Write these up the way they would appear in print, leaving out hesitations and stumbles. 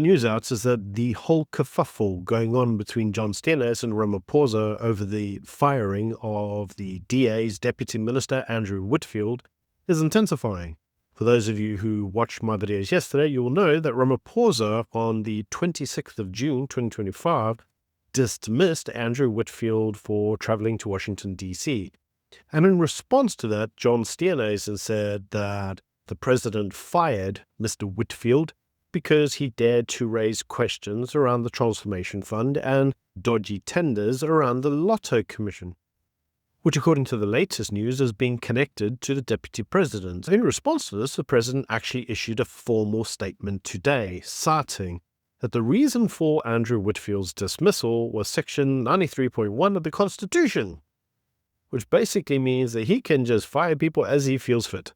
News out is that the whole kerfuffle going on between Stannis and Ramaphosa over the firing of the DA's Deputy Minister Andrew Whitfield is intensifying. For those of you who watched my videos yesterday, you will know that Ramaphosa on the 26th of June 2025 dismissed Andrew Whitfield for traveling to Washington, D.C. And in response to that, Steenhuisen said that the president fired Mr. Whitfield because he dared to raise questions around the Transformation Fund and dodgy tenders around the Lotto Commission, which according to the latest news is being connected to the Deputy President. In response to this, the President actually issued a formal statement today, citing that the reason for Andrew Whitfield's dismissal was Section 93.1 of the Constitution, which basically means that he can just fire people as he feels fit.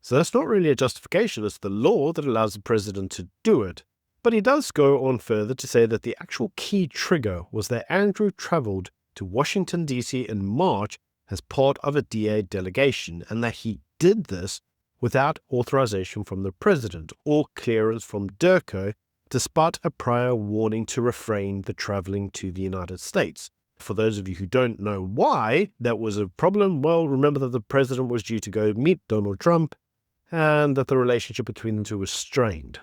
So that's not really a justification, it's the law that allows the president to do it. But he does go on further to say that the actual key trigger was that Andrew traveled to Washington, D.C. in March as part of a DA delegation, and that he did this without authorization from the president or clearance from DERCO, despite a prior warning to refrain the traveling to the United States. For those of you who don't know why that was a problem, well, remember that the president was due to go meet Donald Trump, and that the relationship between the two was strained.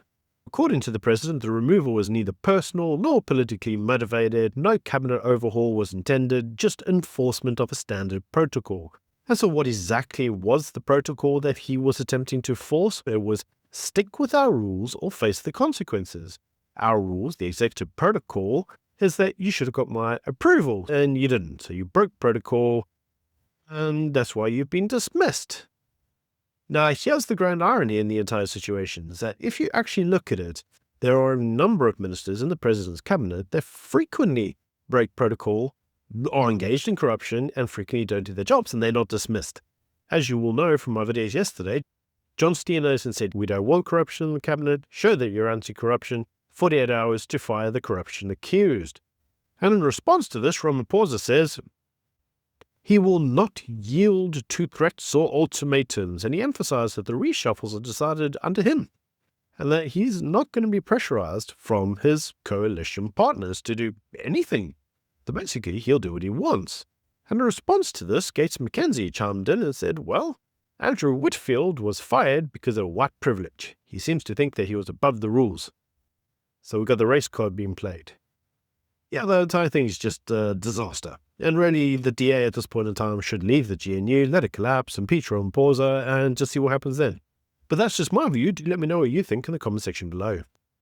According to the president, the removal was neither personal nor politically motivated, no cabinet overhaul was intended, just enforcement of a standard protocol. And so what exactly was the protocol that he was attempting to force? It was stick with our rules or face the consequences. Our rules, the executive protocol, is that you should have got my approval, and you didn't. So you broke protocol, and that's why you've been dismissed. Now, here's the grand irony in the entire situation, is that if you actually look at it, there are a number of ministers in the president's cabinet that frequently break protocol, are engaged in corruption, and frequently don't do their jobs, and they're not dismissed. As you will know from my videos yesterday, Steenhuisen said, we don't want corruption in the cabinet, show that you're anti-corruption, 48 hours to fire the corruption accused. And in response to this, Ramaphosa says, he will not yield to threats or ultimatums, and he emphasized that the reshuffles are decided under him, and that he's not going to be pressurized from his coalition partners to do anything. So basically, he'll do what he wants. And in response to this, Gates McKenzie chimed in and said, well, Andrew Whitfield was fired because of white privilege. He seems to think that he was above the rules. So we've got the race card being played. Yeah, the entire thing is just a disaster. And really, the DA at this point in time should leave the GNU, let it collapse, impeach Ramaphosa, and just see what happens then. But that's just my view. Do let me know what you think in the comment section below.